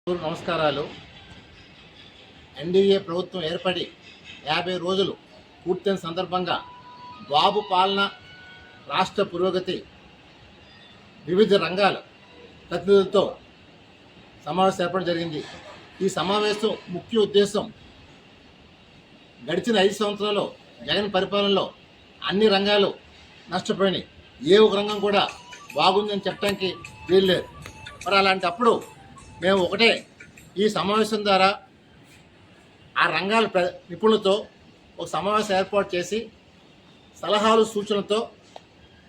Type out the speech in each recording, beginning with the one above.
నమస్కారాలు. ఎన్డీఏ ప్రభుత్వం ఏర్పడి 50 రోజులు పూర్తయిన సందర్భంగా బాబు పాలన, రాష్ట్ర పురోగతి, వివిధ రంగాల ప్రతినిధులతో సమావేశం ఏర్పడడం జరిగింది. ఈ సమావేశం ముఖ్య ఉద్దేశం గడిచిన 5 సంవత్సరాల్లో జగన్ పరిపాలనలో అన్ని రంగాలు నష్టపోయినాయి. ఏ ఒక రంగం కూడా బాగుందని చెప్పడానికి వీల్లేదు. మరి అలాంటప్పుడు మేము ఒకటే ఈ సమావేశం ద్వారా ఆ రంగాల నిపుణులతో ఒక సమావేశం ఏర్పాటు చేసి సలహాలు సూచనలతో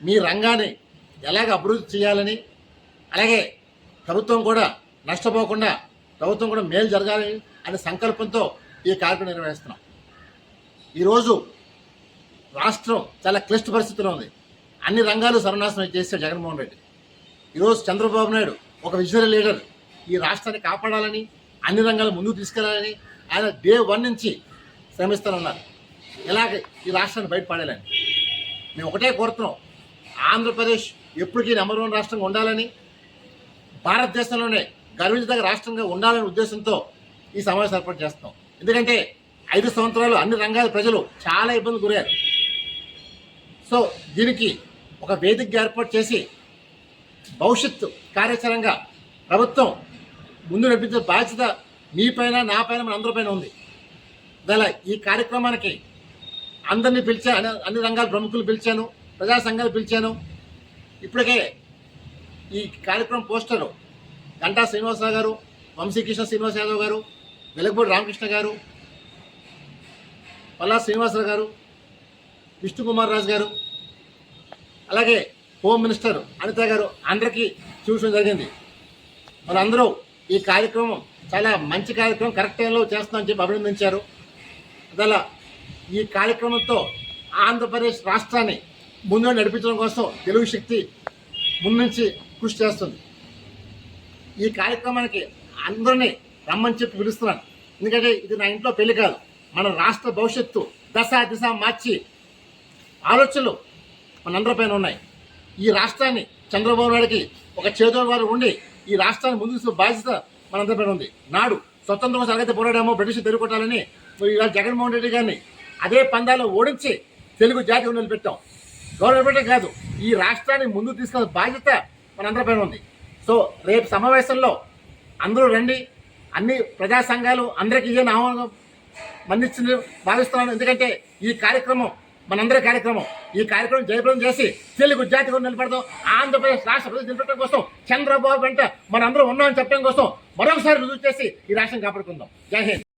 మీ రంగాన్ని ఎలాగ అభివృద్ధి చేయాలని, అలాగే ప్రభుత్వం కూడా నష్టపోకుండా ప్రభుత్వం కూడా మేలు జరగాలని అనే సంకల్పంతో ఈ కార్యక్రమం నిర్వహిస్తున్నాం. ఈరోజు రాష్ట్రం చాలా క్లిష్ట పరిస్థితిలో ఉంది. అన్ని రంగాలు సర్వనాశనం చేశాడు జగన్మోహన్ రెడ్డి. ఈరోజు చంద్రబాబు నాయుడు ఒక విజనరీ లీడర్, ఈ రాష్ట్రాన్ని కాపాడాలని, అన్ని రంగాలు ముందుకు తీసుకెళ్లాలని ఆయన డే 1 నుంచి శ్రమిస్తానన్నారు. ఇలాగే ఈ రాష్ట్రాన్ని బయటపడాలని మేము ఒకటే కోరుతున్నాం. ఆంధ్రప్రదేశ్ ఎప్పటికీ నెంబర్ 1 రాష్ట్రంగా ఉండాలని, భారతదేశంలోనే గర్వించదగ్గ రాష్ట్రంగా ఉండాలనే ఉద్దేశంతో ఈ సమావేశం ఏర్పాటు చేస్తున్నాం. ఎందుకంటే 5 సంవత్సరాలు అన్ని రంగాల ప్రజలు చాలా ఇబ్బంది గురయ్యారు. సో దీనికి ఒక వేదిక ఏర్పాటు చేసి భవిష్యత్తు కార్యాచరణగా ప్రభుత్వం ముందు నడిపించే బాధ్యత మీ పైన, నా పైన, మన అందరిపైన ఉంది. ఇలా ఈ కార్యక్రమానికి అందరినీ పిలిచాను, అన్ని రంగాల ప్రముఖులు పిలిచాను, ప్రజా సంఘాలు పిలిచాను. ఇప్పటికే ఈ కార్యక్రమం పోస్టరు గంటా శ్రీనివాసరావు గారు, వంశీకృష్ణ శ్రీనివాస్ యాదవ్ గారు, వెలగపూడి రామకృష్ణ గారు, పల్లా శ్రీనివాసరావు గారు, విష్ణుకుమార్ రాజు గారు, అలాగే హోమ్ మినిస్టర్ అనిత గారు అందరికీ చూపించడం జరిగింది. మనందరూ ఈ కార్యక్రమం చాలా మంచి కార్యక్రమం, కరెక్ట్ టైంలో చేస్తామని చెప్పి అభినందించారు. అలా ఈ కార్యక్రమంతో ఆంధ్రప్రదేశ్ రాష్ట్రాన్ని ముందు నడిపించడం కోసం తెలుగు శక్తి ముందుంచి కృషి చేస్తుంది. ఈ కార్యక్రమానికి అందరినీ రమ్మని చెప్పి పిలుస్తున్నాను. ఎందుకంటే ఇది నా ఇంట్లో పెళ్లి కాదు, మన రాష్ట్ర భవిష్యత్తు దిశ మార్చి ఆలోచనలు మనందరిపైన ఉన్నాయి. ఈ రాష్ట్రాన్ని చంద్రబాబు నాయుడికి ఒక చేతుల వారు ఉండి ఈ రాష్ట్రాన్ని ముందుకు తీసుకునే బాధ్యత మనందరిపైన ఉంది. నాడు స్వతంత్రం కోసం ఎలాగైతే పోరాడామో బ్రిటిష్ తిరుగుకొట్టాలని, ఇవాళ జగన్మోహన్ రెడ్డి గారిని అదే పందాలో ఓడించి తెలుగు జాతి నిలబెట్టాం. గవర్నమెంట్ కాదు, ఈ రాష్ట్రాన్ని ముందుకు తీసుకునే బాధ్యత మనందరిపైన ఉంది. సో రేపు సమావేశంలో అందరూ రండి. అన్ని ప్రజా సంఘాలు అందరికీ ఇదే ఆహ్వానం మన్నించి భావిస్తున్నాను. ఎందుకంటే ఈ కార్యక్రమం మనందరి కార్యక్రమం. ఈ కార్యక్రమం జయప్రదం చేసి తెలుగు జాతి కూడా నిలబడతాం. ఆంధ్రప్రదేశ్ రాష్ట్ర ప్రజలు నిలబెట్టడం కోసం, చంద్రబాబు వెంట మనందరం ఉన్నామని చెప్పడం కోసం మరొకసారి రుజువు చేసి ఈ రాష్ట్రం కాపాడుకుందాం. జై హింద్.